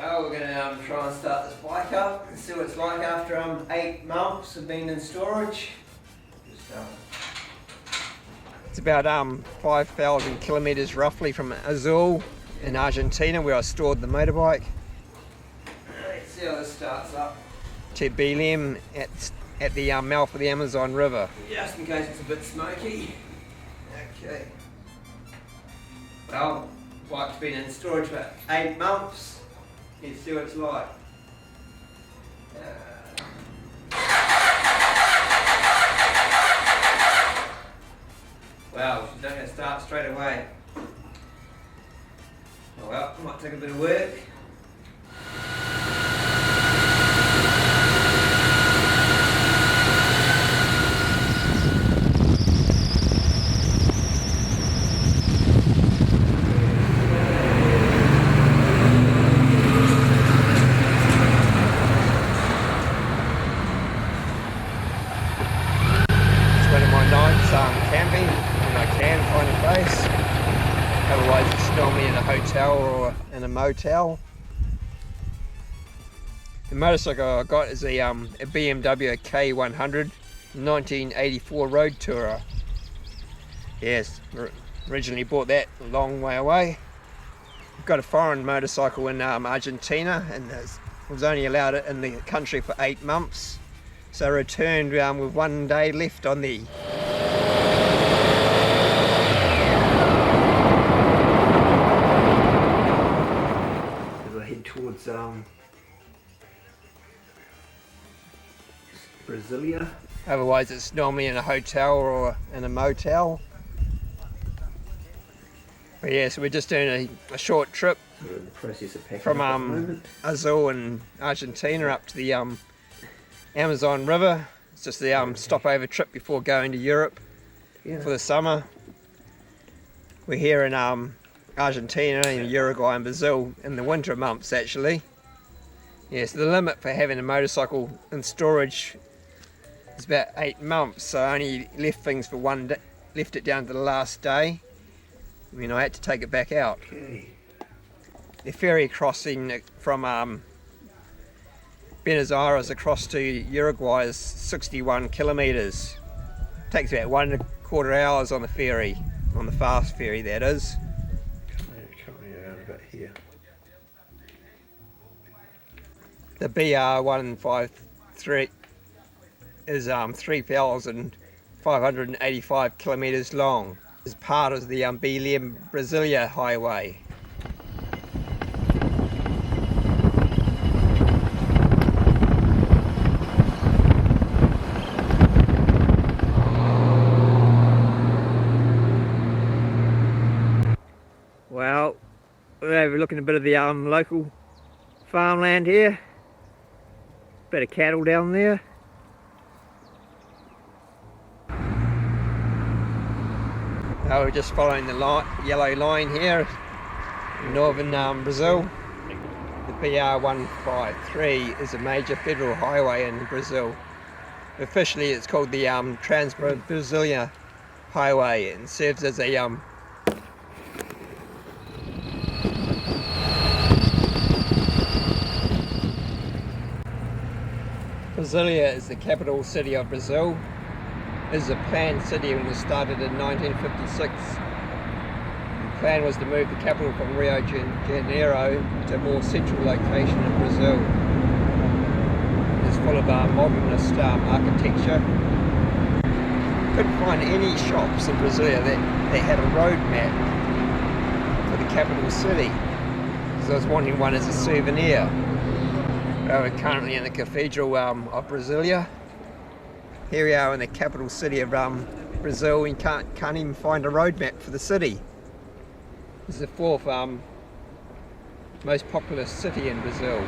Well, we're going to try and start this bike up and see what it's like after 8 months of being in storage. It's about 5,000 kilometres roughly from Azul in Argentina, where I stored the motorbike. Let's see how this starts up. To Belem at the mouth of the Amazon River. Just in case it's a bit smoky. Okay. Well, the bike's been in storage for 8 months. Let's see what it's like. Wow, she's not going to start straight away. Oh well, might take a bit of work. Camping when I can find a place, otherwise it's normally in a hotel or in a motel. The motorcycle I got is a BMW K100 1984 road tourer. Yes, originally bought that a long way away. Got a foreign motorcycle in Argentina, and was only allowed it in the country for 8 months, so I returned with 1 day left on the towards Brasilia. Otherwise it's normally in a hotel or in a motel. But yeah, so we're just doing a short trip from Azul in Argentina up to the Amazon River. It's just the stopover trip before going to Europe for the summer. We're here in Argentina and Uruguay and Brazil in the winter months actually. Yes, the limit for having a motorcycle in storage is about 8 months, so I only left things for 1 day, left it down to the last day. I mean, I had to take it back out. Okay. The ferry crossing from Buenos Aires across to Uruguay is 61 kilometres. Takes about 1.25 hours on the ferry, on the fast ferry that is. Here. The BR153 is 3,585 kilometres long. It's part of the Belem Brasilia highway. Well, we're overlooking a bit of the local farmland here. Bit of cattle down there. Now we're just following the yellow line here in northern Brazil. The BR153 is a major federal highway in Brazil. Officially it's called the Trans-Brasilia Highway and serves as a Brasilia is the capital city of Brazil. It is a planned city and was started in 1956. The plan was to move the capital from Rio de Janeiro to a more central location in Brazil. It's full of modernist architecture. Couldn't find any shops in Brasilia that had a road map for the capital city, so I was wanting one as a souvenir. We're currently in the Cathedral of Brasilia. Here we are in the capital city of Brazil. We can't even find a road map for the city. This is the 4th most populous city in Brazil.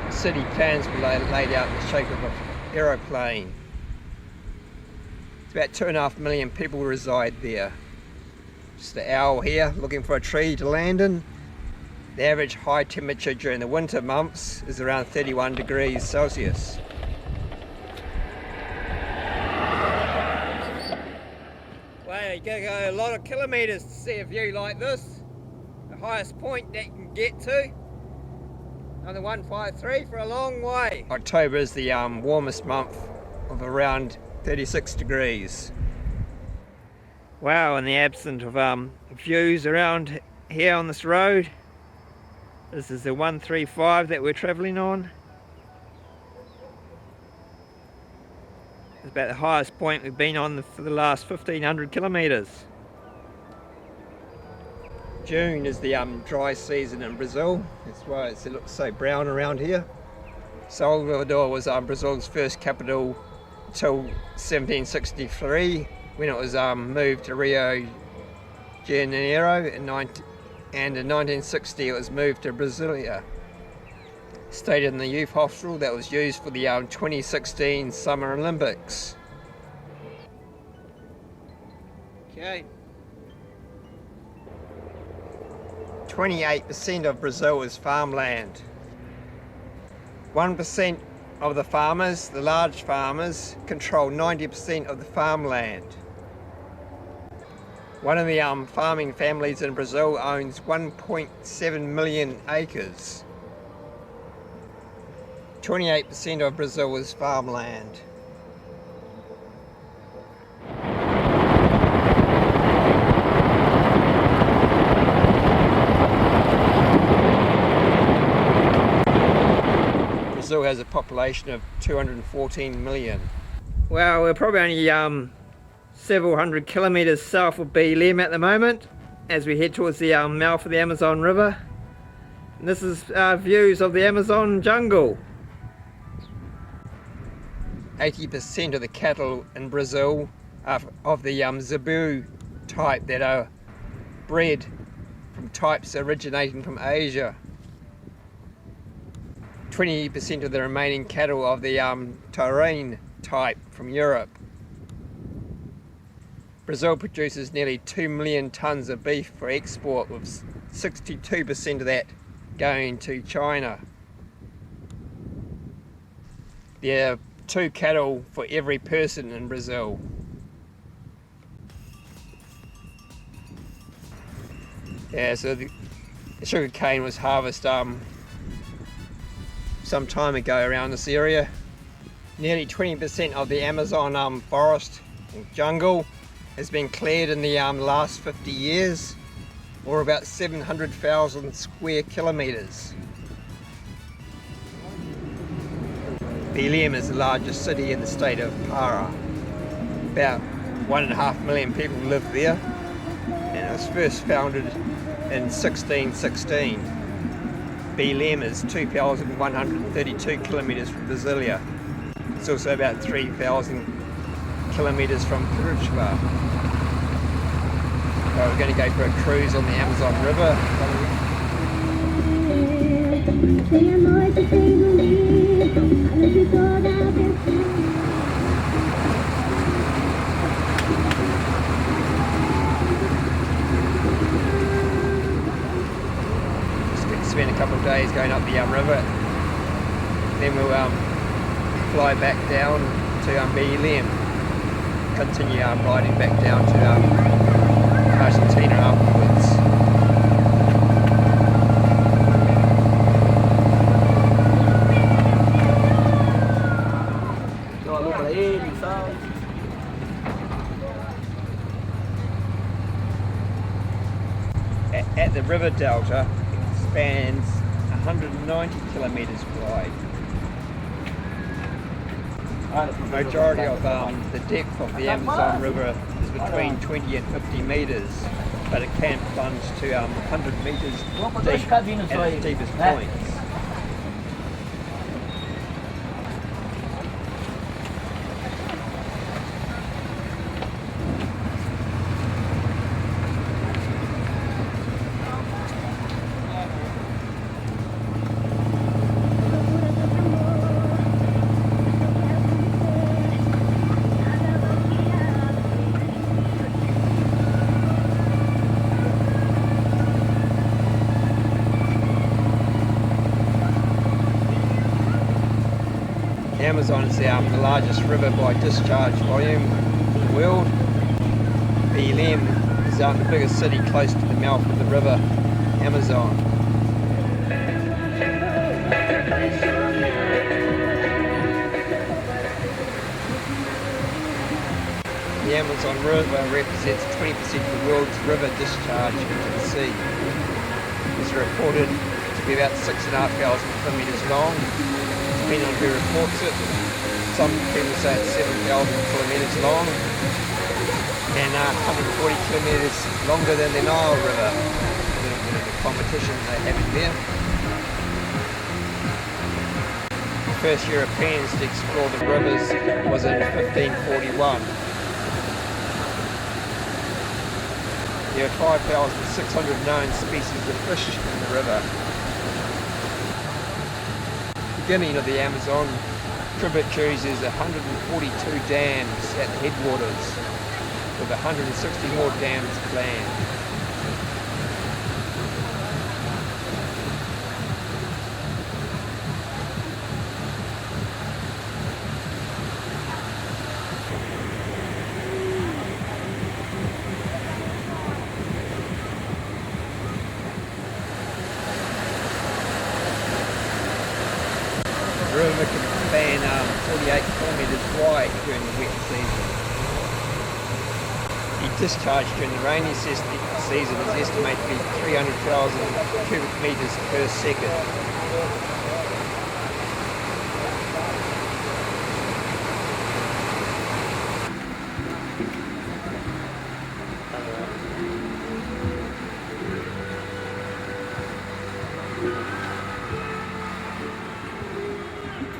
The city plans were laid out in the shape of an aeroplane. It's about 2.5 million people reside there. Just an owl here looking for a tree to land in. The average high temperature during the winter months is around 31 degrees Celsius. Well, you gotta go a lot of kilometres to see a view like this. The highest point that you can get to On the 153 for a long way. October is the warmest month of around 36 degrees. Wow, in the absence of views around here on this road, this is the 135 that we're travelling on. It's about the highest point we've been on for the last 1500 kilometres. June is the dry season in Brazil. That's why it looks so brown around here. Salvador was Brazil's first capital until 1763, when it was moved to Rio de Janeiro, and in 1960 it was moved to Brasilia. Stayed in the youth hostel that was used for the 2016 Summer Olympics. Okay. 28% of Brazil is farmland. 1% of the farmers, the large farmers, control 90% of the farmland. One of the farming families in Brazil owns 1.7 million acres. 28% of Brazil is farmland. Brazil has a population of 214 million. Well, we're probably only several hundred kilometres south of Belem at the moment, as we head towards the mouth of the Amazon River. And this is views of the Amazon jungle. 80% of the cattle in Brazil are of the Zebu type that are bred from types originating from Asia. 20% of the remaining cattle of the Taurine type from Europe. Brazil produces nearly 2 million tonnes of beef for export, with 62% of that going to China. There are 2 cattle for every person in Brazil. Yeah, so the sugar cane was harvested some time ago around this area. Nearly 20% of the Amazon forest and jungle has been cleared in the last 50 years, or about 700,000 square kilometres. Belem is the largest city in the state of Pará. About 1.5 million people live there, and it was first founded in 1616. Belem is 2,132 kilometres from Brasilia. It's also about 3,000 kilometres from Curitiba. So we're going to go for a cruise on the Amazon River. Spend a couple of days going up the river, then we'll fly back down to Belem, continue riding back down to Argentina upwards. At the river delta, spans 190 kilometres wide. The majority of the depth of the Amazon River is between 20 and 50 metres, but it can plunge to 100 metres deep at its deepest points. The Amazon is the largest river by discharge volume in the world. Belem is the biggest city close to the mouth of the river Amazon. The Amazon River represents 20% of the world's river discharge into the sea. It's reported to be about 6,500 kilometres long, depending on who reports it. Some people say it's 7,000 kilometres long and 140 kilometres longer than the Nile River, the competition they have in there. The first Europeans to explore the rivers was in 1541. There are 5,600 known species of fish in the river. Beginning of the Amazon tributaries is 142 dams at the headwaters, with 160 more dams planned. The river can span 48 kilometres wide during the wet season. The discharge during the rainy season is estimated to be 300,000 cubic metres per second.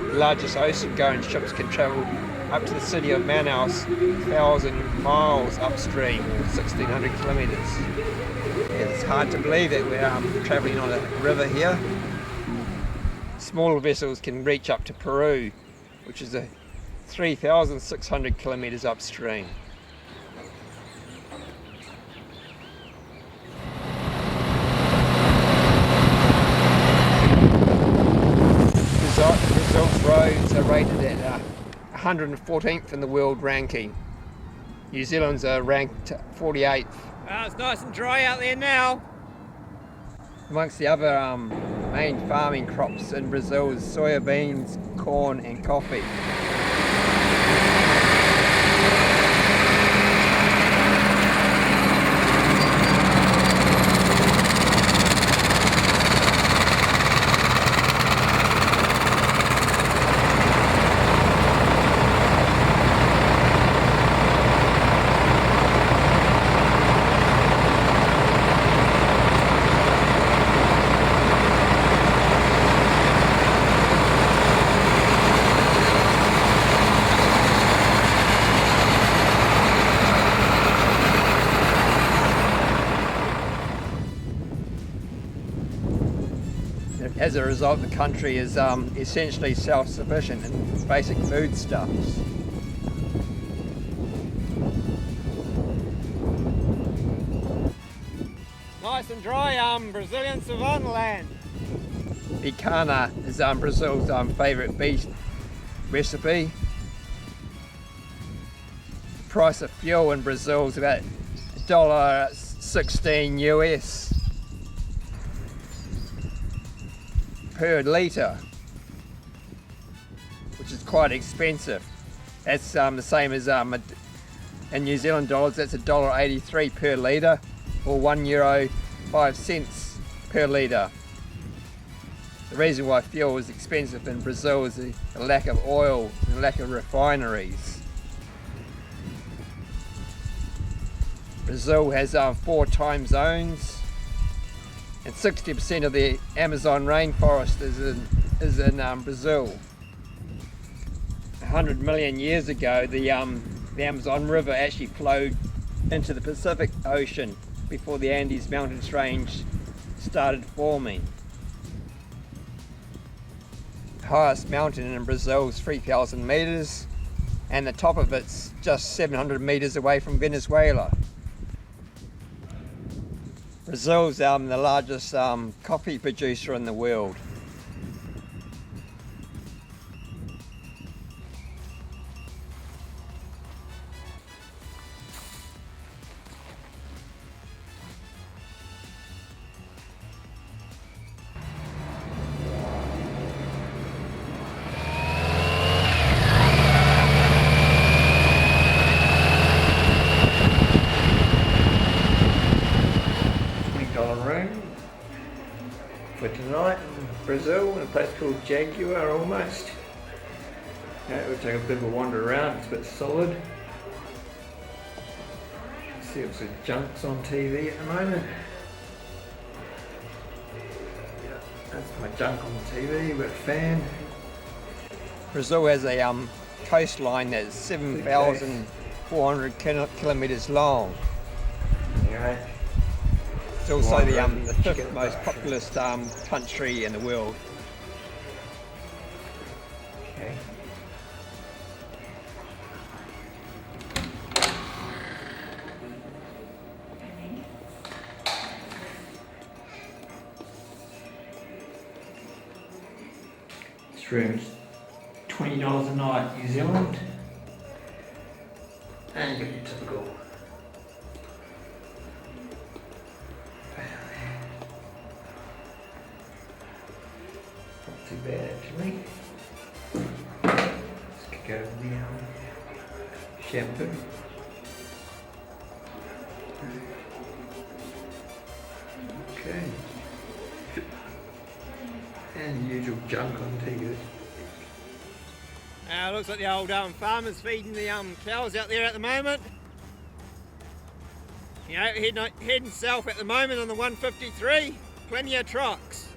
The largest ocean-going ships can travel up to the city of Manaus, 1,000 miles upstream, 1,600 kilometres. It's hard to believe that we're travelling on a river here. Smaller vessels can reach up to Peru, which is 3,600 kilometres upstream. Brazil's roads are rated at 114th in the world ranking. New Zealand's are ranked 48th. It's nice and dry out there now. Amongst the other main farming crops in Brazil is soybeans, corn and coffee. As a result, the country is essentially self-sufficient in basic foodstuffs. Nice and dry, Brazilian savanna land. Picanha is Brazil's favourite beef recipe. The price of fuel in Brazil is about $1.16 US per litre, which is quite expensive. That's the same as in New Zealand dollars, that's $1.83 per litre, or €1.05 per litre. The reason why fuel is expensive in Brazil is the lack of oil and the lack of refineries. Brazil has 4 time zones, and 60% of the Amazon rainforest is in Brazil. 100 million years ago, the Amazon River actually flowed into the Pacific Ocean before the Andes mountains range started forming. The highest mountain in Brazil is 3,000 metres, and the top of it's just 700 metres away from Venezuela. Brazil's the largest coffee producer in the world. for tonight in Brazil, in a place called Jaguar almost. Okay, we'll take a bit of a wander around, it's a bit solid. See what's the junk's on TV at the moment. Yeah, that's my junk on the TV, we've got a fan. Brazil has a coastline that's 7,400 kilometres long. Right. It's also the fifth most populous country in the world. Okay. This room's $20 a night, New Zealand. And you get your typical. Not too bad actually. Let's kick over the shampoo. Okay. And the usual junk on TV. Looks like the old farmers feeding the cows out there at the moment. You know, heading south at the moment on the 153. Plenty of trucks.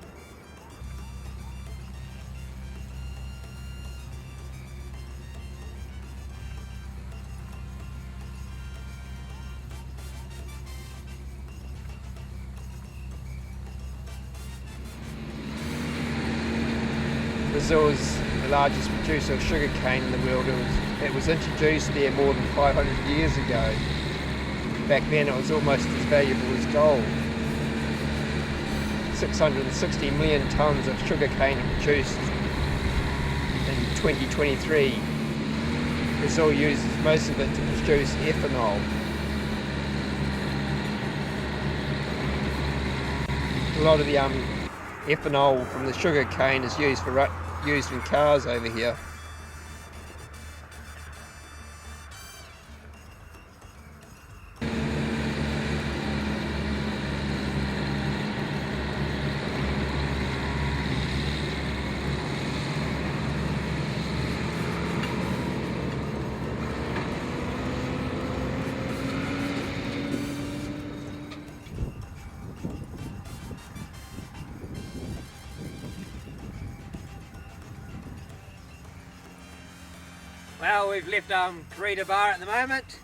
Brazil is the largest producer of sugar cane in the world. It was introduced there more than 500 years ago. Back then it was almost as valuable as gold. 660 million tonnes of sugar cane produced in 2023. Brazil uses most of it to produce ethanol. A lot of the ethanol from the sugar cane is used in cars over here. Well, we've left Corrida Bar at the moment.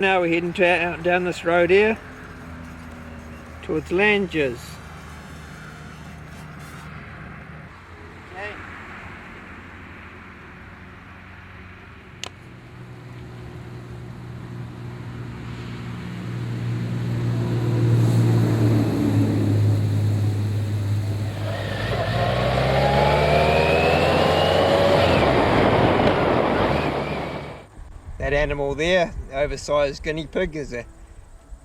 Now we're heading down this road here towards Langes. Okay. That animal there, the oversized guinea pig, is a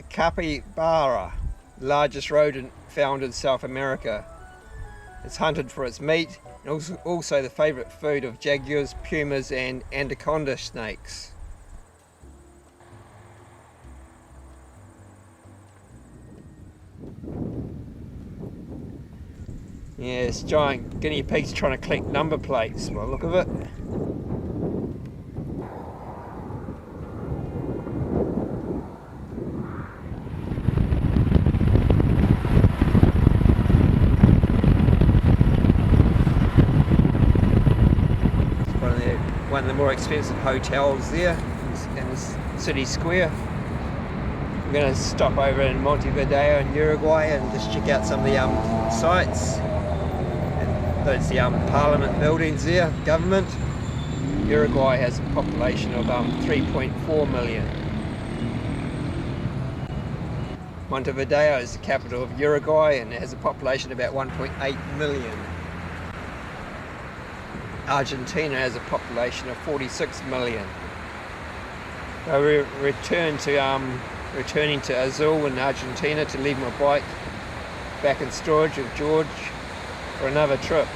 capybara, the largest rodent found in South America. It's hunted for its meat and also the favourite food of jaguars, pumas and anaconda snakes. Yeah, it's giant guinea pigs trying to collect number plates by the look of it. One of the more expensive hotels there in the city square. We're going to stop over in Montevideo in Uruguay and just check out some of the sites. And that's the parliament buildings there, government. Uruguay has a population of 3.4 million. Montevideo is the capital of Uruguay and it has a population of about 1.8 million. Argentina has a population of 46 million. So we're returning to Azul in Argentina to leave my bike back in storage with George for another trip.